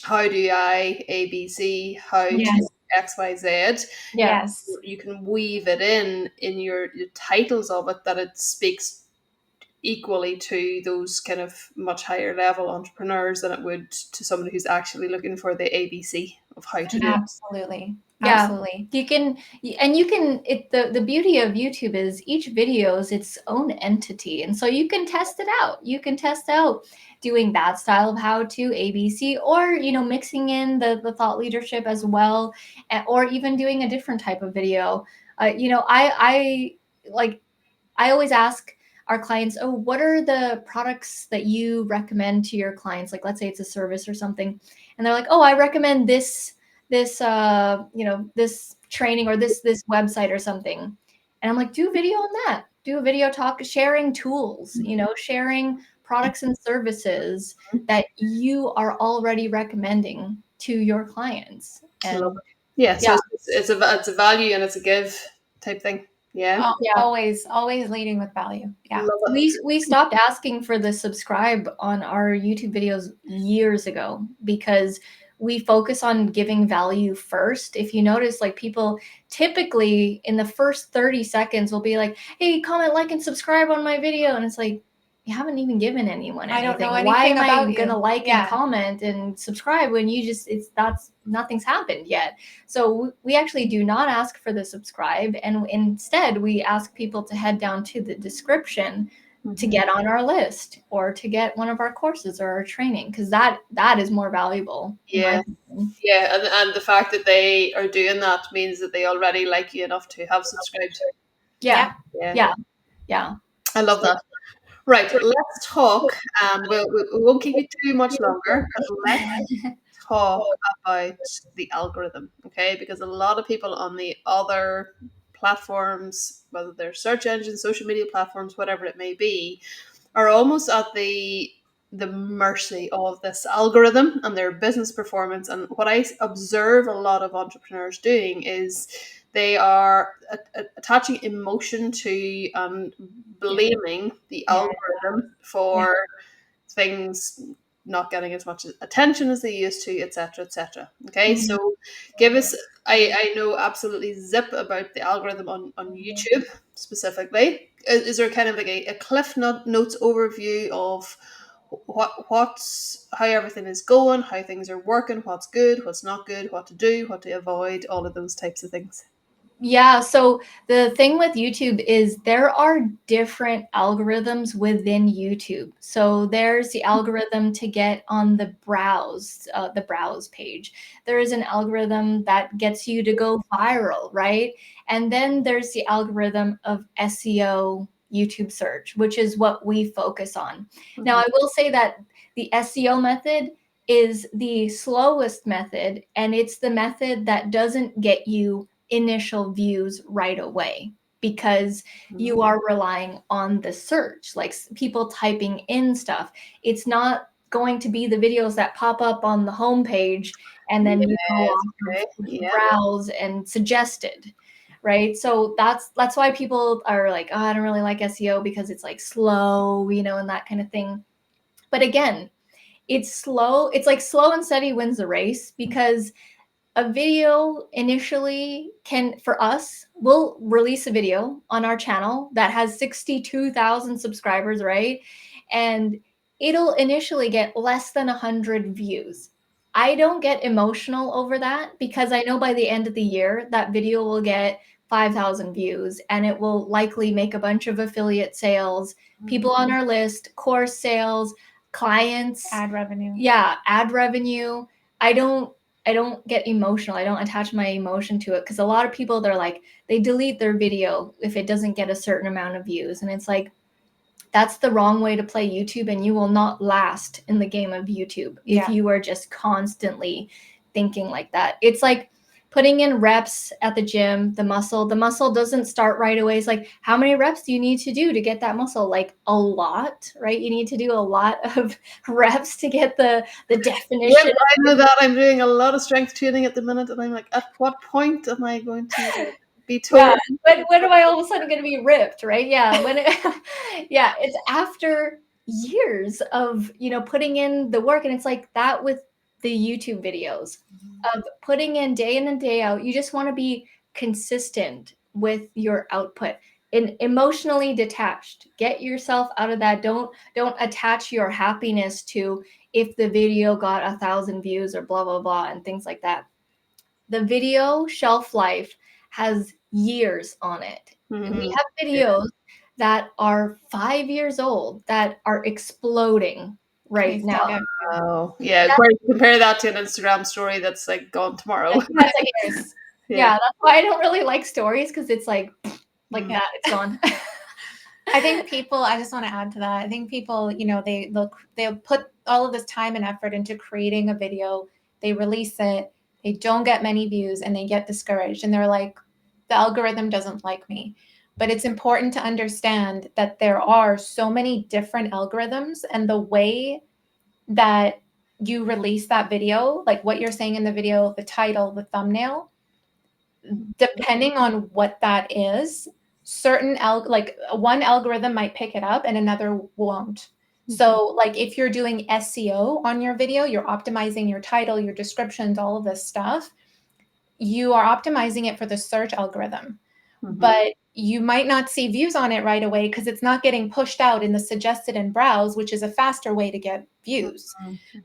Speaker 1: how do I ABC, how to
Speaker 2: Yes.
Speaker 1: XYZ.
Speaker 2: Yes.
Speaker 1: You can weave it in your titles of it, that it speaks equally to those kind of much higher level entrepreneurs than it would to somebody who's actually looking for the ABC of how to do it.
Speaker 2: Absolutely.
Speaker 3: Yeah.
Speaker 2: Absolutely.
Speaker 3: You can the beauty of YouTube is each video is its own entity. And so you can test it out. You can test out doing that style of how to ABC, or, mixing in the thought leadership as well, or even doing a different type of video. I like, I always ask our clients, oh, what are the products that you recommend to your clients? Like, let's say it's a service or something. And they're like, oh, I recommend this training or this website or something. And I'm like, do a video on that. Do a video sharing tools, sharing products and services that you are already recommending to your clients. And
Speaker 1: yeah, so it's a value and it's a give type thing. Yeah.
Speaker 2: Always leading with value. Yeah.
Speaker 3: We stopped asking for the subscribe on our YouTube videos years ago because we focus on giving value first. If you notice, like, people typically in the first 30 seconds will be like, hey, comment, like, and subscribe on my video. And it's like, you haven't even given anyone anything.
Speaker 2: I don't know anything
Speaker 3: Why am
Speaker 2: about
Speaker 3: I going to like
Speaker 2: Yeah.
Speaker 3: and comment and subscribe when nothing's happened yet? So we actually do not ask for the subscribe. And instead, we ask people to head down to the description to get on our list or to get one of our courses or our training, because that is more valuable.
Speaker 1: Yeah. Yeah, and the fact that they are doing that means that they already like you enough to have subscribed.
Speaker 3: Yeah.
Speaker 1: I love that. Right, let's talk. We won't keep you too much longer, but let's talk about the algorithm, okay? Because a lot of people on the other platforms, whether they're search engines, social media platforms, whatever it may be, are almost at the mercy of this algorithm and their business performance. And what I observe a lot of entrepreneurs doing is they are attaching emotion to blaming the algorithm for things not getting as much attention as they used to, etc., etc. Okay, so give us. I know absolutely zip about the algorithm on YouTube specifically. Is there kind of like a cliff notes overview of what's how everything is going, how things are working, what's good, what's not good, what to do, what to avoid, all of those types of things?
Speaker 3: Yeah, so the thing with YouTube is there are different algorithms within YouTube. So there's the algorithm to get on the browse page. There is an algorithm that gets you to go viral, right? And then there's the algorithm of SEO YouTube search, which is what we focus on. Now, I will say that the SEO method is the slowest method, and it's the method that doesn't get you initial views right away because you are relying on the search, like people typing in stuff. It's not going to be the videos that pop up on the homepage and then you go off browse and suggested, right? So that's why people are like, oh, I don't really like SEO because it's like slow, and that kind of thing. But again, it's slow. It's like slow and steady wins the race, because a video initially for us, we'll release a video on our channel that has 62,000 subscribers, right? And it'll initially get less than 100 views. I don't get emotional over that because I know by the end of the year, that video will get 5,000 views and it will likely make a bunch of affiliate sales, people on our list, course sales, clients.
Speaker 2: Ad revenue.
Speaker 3: Yeah, ad revenue. I don't get emotional. I don't attach my emotion to it, because a lot of people, they delete their video if it doesn't get a certain amount of views. And it's like, that's the wrong way to play YouTube, and you will not last in the game of YouTube if you are just constantly thinking like that. It's like putting in reps at the gym, the muscle doesn't start right away. It's like, how many reps do you need to do to get that muscle? Like a lot, right? You need to do a lot of reps to get the definition.
Speaker 1: Yeah, I know that. I'm doing a lot of strength training at the minute, and I'm like, at what point am I going to be told?
Speaker 3: Yeah, when am I all of a sudden going to be ripped, right? Yeah, it's after years of, putting in the work. And it's like that with the YouTube videos of putting in and day out. You just want to be consistent with your output and emotionally detached. Get yourself out of that. Don't attach your happiness to if the video got 1,000 views or blah, blah, blah, and things like that. The video shelf life has years on it.
Speaker 1: Mm-hmm.
Speaker 3: We have videos that are 5 years old that are exploding right now.
Speaker 1: Oh, yeah. Compare that to an Instagram story that's like gone tomorrow.
Speaker 3: That's like years. Yeah, that's why I don't really like stories, because it's like that, it's gone.
Speaker 2: I think people, I just want to add to that. I think people, they'll put all of this time and effort into creating a video. They release it. They don't get many views and they get discouraged. And they're like, the algorithm doesn't like me. But it's important to understand that there are so many different algorithms, and the way that you release that video, like what you're saying in the video, the title, the thumbnail, depending on what that is, certain like one algorithm might pick it up and another won't. So like if you're doing SEO on your video, you're optimizing your title, your descriptions, all of this stuff, you are optimizing it for the search algorithm. But you might not see views on it right away because it's not getting pushed out in the suggested and browse, which is a faster way to get views.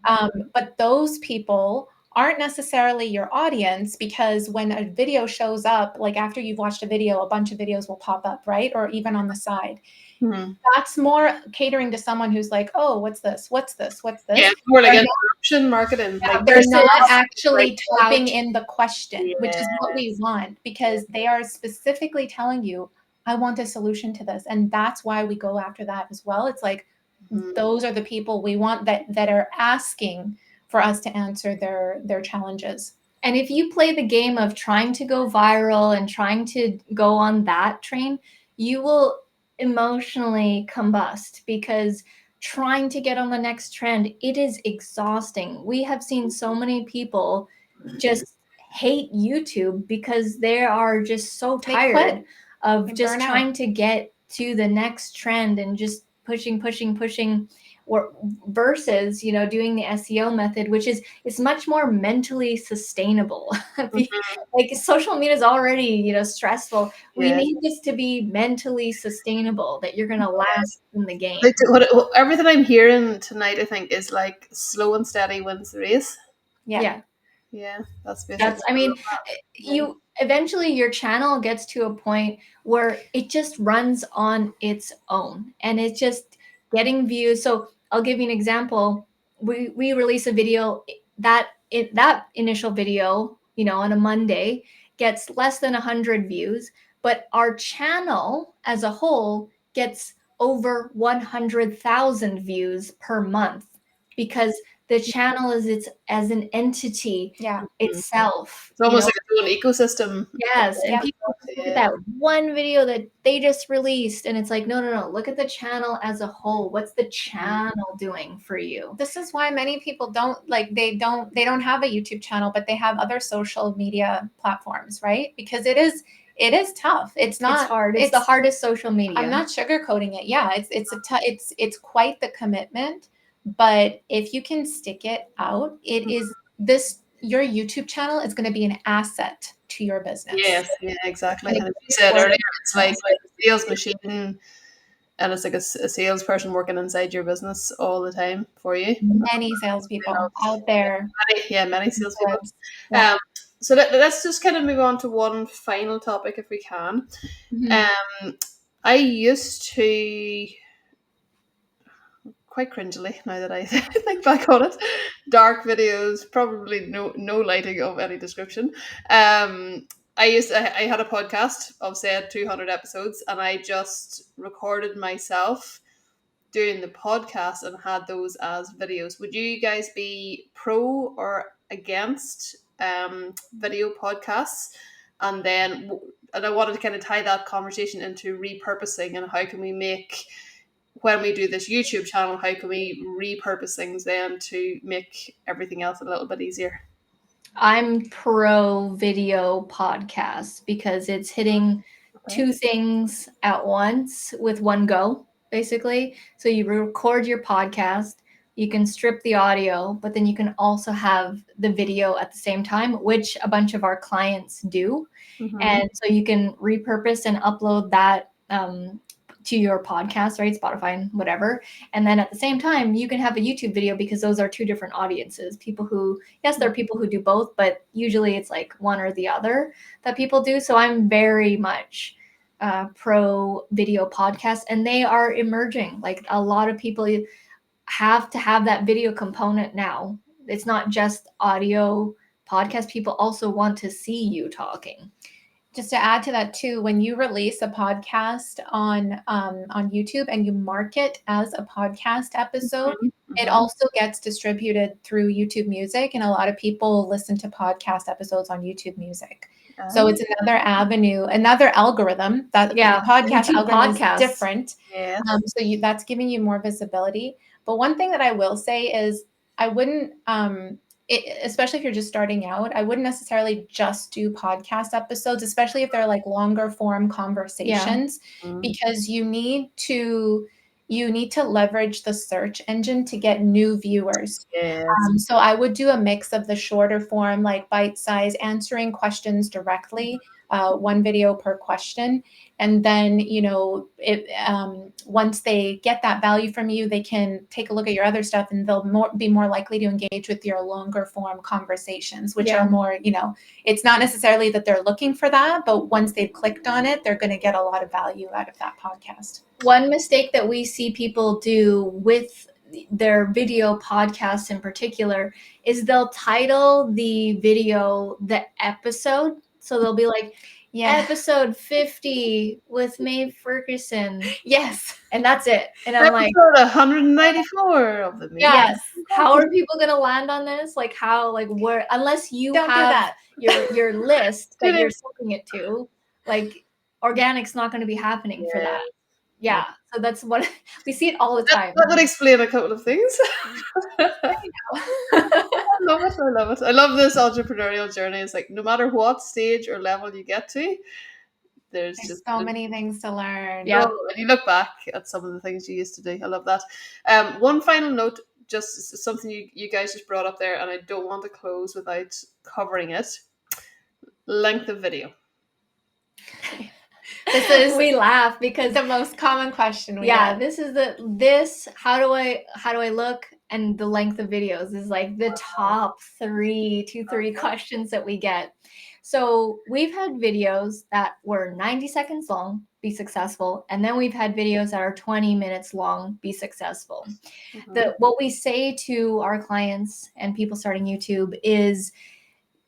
Speaker 2: But those people aren't necessarily your audience, because when a video shows up, like after you've watched a video, a bunch of videos will pop up, right? Or even on the side. That's more catering to someone who's like, oh, what's this? What's this? What's this?
Speaker 1: Yeah, more like interruption marketing.
Speaker 2: Yeah, they're not actually typing in the question, which is what we want, because they are specifically telling you, I want a solution to this. And that's why we go after that as well. It's like, those are the people we want that are asking for us to answer their challenges.
Speaker 3: And if you play the game of trying to go viral and trying to go on that train, you will emotionally combust, because trying to get on the next trend, it is exhausting. We have seen so many people just hate YouTube because they are just so tired of just trying to get to the next trend and just pushing, or versus, doing the SEO method, which is much more mentally sustainable. Like social media is already, stressful. We need this to be mentally sustainable, that you're going to last in the game.
Speaker 1: Everything I'm hearing tonight, I think, is like slow and steady wins the race.
Speaker 3: Yeah.
Speaker 1: That's basically.
Speaker 3: I mean, you eventually your channel gets to a point where it just runs on its own, and it's just getting views. So I'll give you an example. We release a video that initial video, on a Monday gets less than 100 views, but our channel as a whole gets over 100,000 views per month, because the channel is as an entity itself.
Speaker 1: It's almost like its own ecosystem.
Speaker 3: Yes. And people look at that one video that they just released, and it's like, no. Look at the channel as a whole. What's the channel doing for you?
Speaker 2: This is why many people don't they don't have a YouTube channel, but they have other social media platforms, right? Because it is tough. It's
Speaker 3: hard. It's the hardest social media.
Speaker 2: I'm not sugarcoating it. Yeah, it's quite the commitment. But if you can stick it out, your YouTube channel is going to be an asset to your business.
Speaker 1: Yes, yeah, exactly. And as you said earlier, it's like a sales machine, and it's like a salesperson working inside your business all the time for you.
Speaker 2: Many salespeople out there.
Speaker 1: Many salespeople. So let's just kind of move on to one final topic, if we can. I used to, quite cringily now that I think back on it, dark videos, probably no lighting of any description. I had a podcast of, say, 200 episodes, and I just recorded myself doing the podcast and had those as videos. Would you guys be pro or against video podcasts? And I wanted to kind of tie that conversation into repurposing, and how can we make, when we do this YouTube channel, how can we repurpose things then to make everything else a little bit easier?
Speaker 3: I'm pro video podcast, because it's hitting two things at once with one go. basically. So you record your podcast, you can strip the audio, but then you can also have the video at the same time, which a bunch of our clients do.
Speaker 1: Mhm.
Speaker 3: And so you can repurpose and upload that to your podcast, right? Spotify and whatever. And then at the same time, you can have a YouTube video, because those are two different audiences. People who, yes, there are people who do both, but usually it's like one or the other that people do. So I'm very much pro video podcast, and they are emerging. Like, a lot of people have to have that video component now. It's not just audio podcast. People also want to see you talking.
Speaker 2: Just to add to that too, when you release a podcast on YouTube and you mark it as a podcast episode, it also gets distributed through YouTube Music, and a lot of people listen to podcast episodes on YouTube Music. So it's another avenue, another algorithm that the podcast
Speaker 3: YouTube
Speaker 2: algorithm is different.
Speaker 1: Yes.
Speaker 2: So that's giving you more visibility. But one thing that I will say is, I wouldn't especially if you're just starting out, I wouldn't necessarily just do podcast episodes, especially if they're like longer form conversations, because you need to leverage the search engine to get new viewers.
Speaker 1: Yes.
Speaker 2: So I would do a mix of the shorter form, like bite size, answering questions directly, one video per question. And then, once they get that value from you, they can take a look at your other stuff, and they'll be more likely to engage with your longer form conversations, which are more, it's not necessarily that they're looking for that, but once they've clicked on it, they're going to get a lot of value out of that podcast.
Speaker 3: One mistake that we see people do with their video podcasts in particular is they'll title the video the episode. So they'll be like, episode 50 with Maeve Ferguson.
Speaker 2: Yes.
Speaker 3: And that's it. And I'm like,
Speaker 1: episode 194 of the
Speaker 3: yes. How are people going to land on this? Like, how, like, where, unless you
Speaker 2: Don't
Speaker 3: have
Speaker 2: do that.
Speaker 3: your list that you're sending it to, like, organic's not going to be happening for that. Yeah. So that's what we see it all the time.
Speaker 1: That would explain a couple of things. I love it. I love it. I love this entrepreneurial journey. It's like, no matter what stage or level you get to, there's just
Speaker 2: so many things to learn.
Speaker 3: Yeah.
Speaker 1: and you look back at some of the things you used to do. I love that. One final note, just something you guys just brought up there, and I don't want to close without covering it. Length of video.
Speaker 3: This is, we laugh because
Speaker 2: the most common question we get.
Speaker 3: This is how do I look, and the length of videos is like the top three questions that we get. So we've had videos that were 90 seconds long, be successful, and then we've had videos that are 20 minutes long, be successful. What we say to our clients and people starting YouTube is,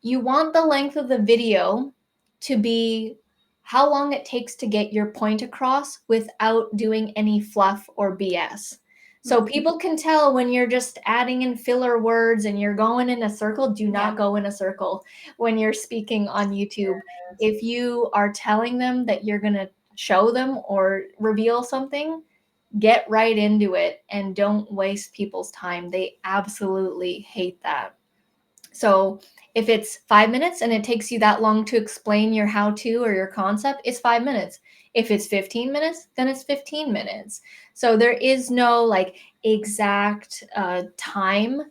Speaker 3: you want the length of the video to be how long it takes to get your point across without doing any fluff or BS. So people can tell when you're just adding in filler words and you're going in a circle. Do not go in a circle when you're speaking on YouTube. If you are telling them that you're going to show them or reveal something, get right into it and don't waste people's time. They absolutely hate that. So if it's 5 minutes and it takes you that long to explain your how-to or your concept, it's 5 minutes. If it's 15 minutes, then it's 15 minutes. So there is no like exact time.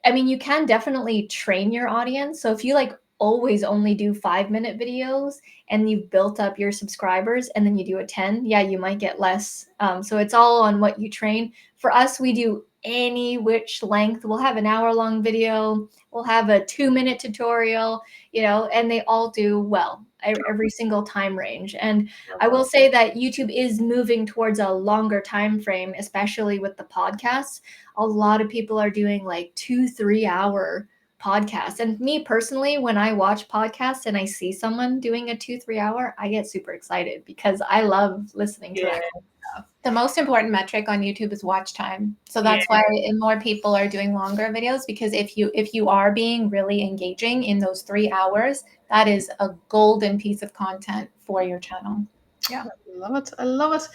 Speaker 3: I mean, you can definitely train your audience. So if you like always only do 5-minute videos and you've built up your subscribers and then you do a 10, you might get less. So it's all on what you train. For us, we do any which length. We'll have an hour-long video. We'll have a 2-minute tutorial, and they all do well, every single time range. And I will say that YouTube is moving towards a longer time frame, especially with the podcasts. A lot of people are doing like 2-3 hour podcasts. And me personally, when I watch podcasts and I see someone doing a 2-3 hour, I get super excited because I love listening to that kind of stuff.
Speaker 2: The most important metric on YouTube is watch time. So that's why more people are doing longer videos, because if you are being really engaging in those 3 hours, that is a golden piece of content for your channel.
Speaker 1: Yeah. I love it.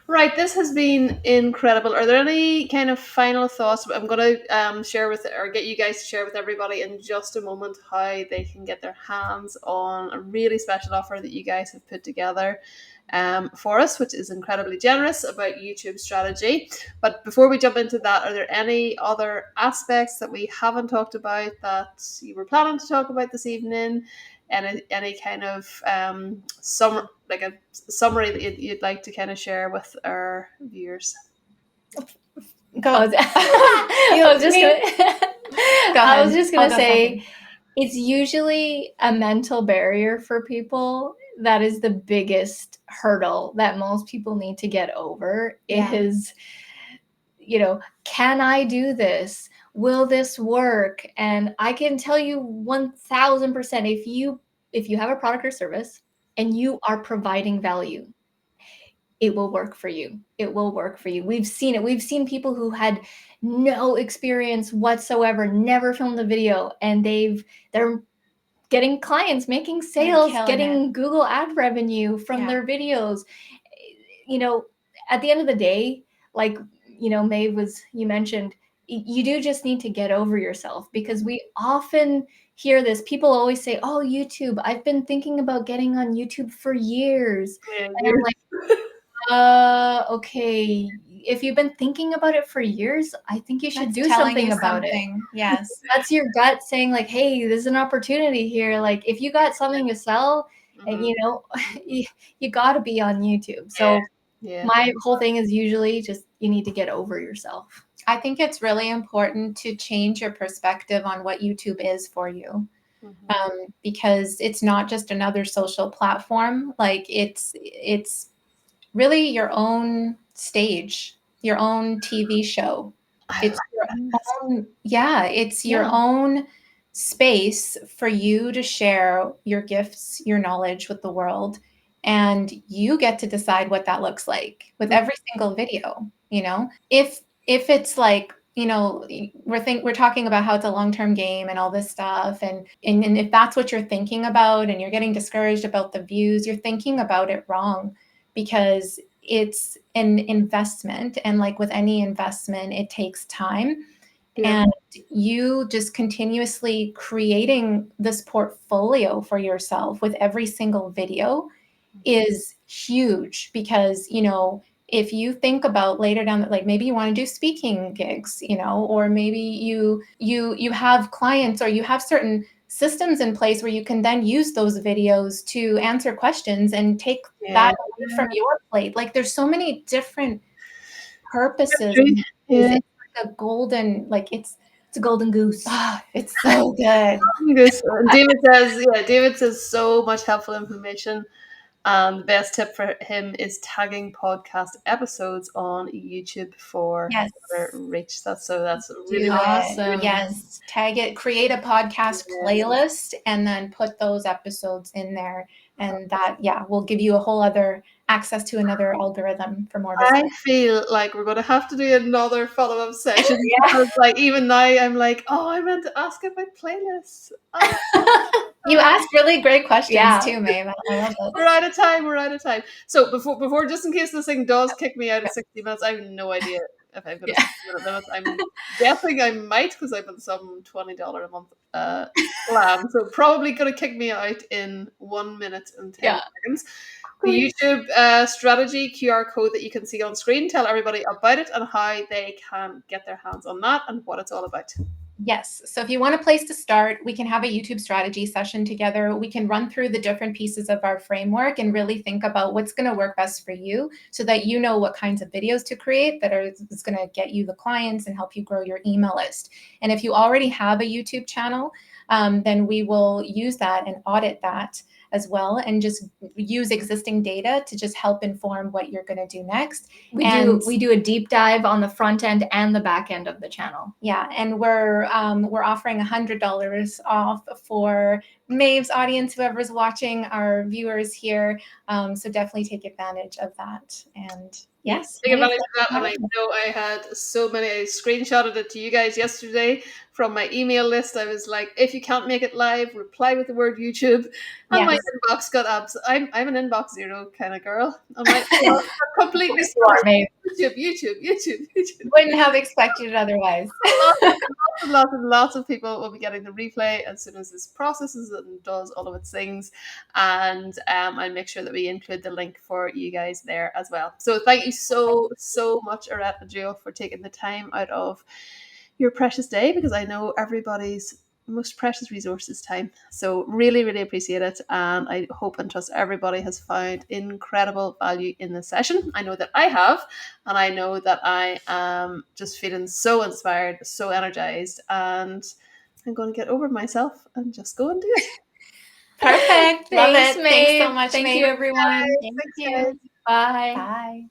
Speaker 1: Right, this has been incredible. Are there any kind of final thoughts? I'm going to share with, or get you guys to share with everybody in just a moment, how they can get their hands on a really special offer that you guys have put together. for us, which is incredibly generous about YouTube strategy. But before we jump into that, are there any other aspects that we haven't talked about that you were planning to talk about this evening? Any kind of a summary that you'd like to kind of share with our viewers?
Speaker 2: Go.
Speaker 3: I was just gonna
Speaker 2: Go
Speaker 3: say
Speaker 2: second.
Speaker 3: it's usually a mental barrier for people. That is the biggest hurdle that most people need to get over. Is, can I do this? Will this work? And I can tell you 1000%, if you have a product or service and you are providing value, it will work for you. It will work for you. We've seen it. We've seen people who had no experience whatsoever, never filmed a video, and they're getting clients, making sales, getting Google ad revenue from their videos. At the end of the day, like, Maeve you mentioned, you do just need to get over yourself, because we often hear this. People always say, oh, YouTube, I've been thinking about getting on YouTube for years.
Speaker 1: Yeah,
Speaker 3: and I'm like, okay, if you've been thinking about it for years, I think you should do something about it.
Speaker 2: Yes.
Speaker 3: That's your gut saying, like, hey, there's an opportunity here. Like, if you got something to sell, and you got to be on YouTube. So my whole thing is usually just, you need to get over yourself.
Speaker 2: I think it's really important to change your perspective on what YouTube is for you. Because it's not just another social platform. Like, it's really your own stage, your own TV show. It's your own, it's your own space for you to share your gifts, your knowledge with the world. And you get to decide what that looks like with every single video. If it's like, we're talking about how it's a long-term game and all this stuff. And if that's what you're thinking about and you're getting discouraged about the views, you're thinking about it wrong, because it's an investment. And like with any investment, it takes time. And you just continuously creating this portfolio for yourself with every single video is huge, because, if you think about later down, like maybe you want to do speaking gigs, or maybe you have clients, or you have certain systems in place where you can then use those videos to answer questions and take that away from your plate. Like, there's so many different purposes. It's like a golden, it's a golden goose. It's so good.
Speaker 1: David says so much helpful information. And the best tip for him is tagging podcast episodes on YouTube for reach. That's really
Speaker 3: awesome.
Speaker 2: Yes, tag it, create a podcast playlist, and then put those episodes in there, and that will give you a whole other access to another algorithm for more visibility.
Speaker 1: I feel like we're going to have to do another follow-up session because, like, even now I'm like, oh, I meant to ask about playlists.
Speaker 2: You asked really great questions too, Maeve. I love it.
Speaker 1: We're out of time. So before, just in case this thing does kick me out at 60 minutes, I have no idea if I've got a 60-minute limit. I'm guessing I might, because I've got some $20 a month plan. So probably going to kick me out in 1 minute and 10 seconds. The YouTube strategy QR code that you can see on screen. Tell everybody about it and how they can get their hands on that and what it's all about.
Speaker 2: Yes. So if you want a place to start, we can have a YouTube strategy session together. We can run through the different pieces of our framework and really think about what's going to work best for you, so that you know what kinds of videos to create that is going to get you the clients and help you grow your email list. And if you already have a YouTube channel, then we will use that and audit that as well, and just use existing data to just help inform what you're going to do next.
Speaker 3: We do a deep dive on the front end and the back end of the channel.
Speaker 2: Yeah, and we're offering $100 off for Maeve's audience, whoever's watching, our viewers here. So definitely take advantage of that. And Yes.
Speaker 1: Take advantage of that. And I know I had so many, I screenshotted it to you guys yesterday from my email list. I was like, if you can't make it live, reply with the word YouTube. And my inbox got abs. I'm an inbox zero kind of girl. I'm like, completely YouTube.
Speaker 2: Wouldn't have expected it otherwise.
Speaker 1: Lots of people will be getting the replay as soon as this processes and does all of its things. And I'll make sure that we include the link for you guys there as well. So thank you so much, Auret and Jill, for taking the time out of your precious day, because I know everybody's most precious resource is time. So really appreciate it, and I hope and trust everybody has found incredible value in this session. I know that I have, and I know that I am just feeling so inspired, so energized, and I'm going to get over myself and just go and do it.
Speaker 2: Perfect. Love
Speaker 3: Thanks,
Speaker 2: it.
Speaker 3: Maeve.
Speaker 2: Thanks so much,
Speaker 3: Thank
Speaker 2: Maeve.
Speaker 3: you, everyone.
Speaker 2: Thank you.
Speaker 3: Bye.
Speaker 2: Bye.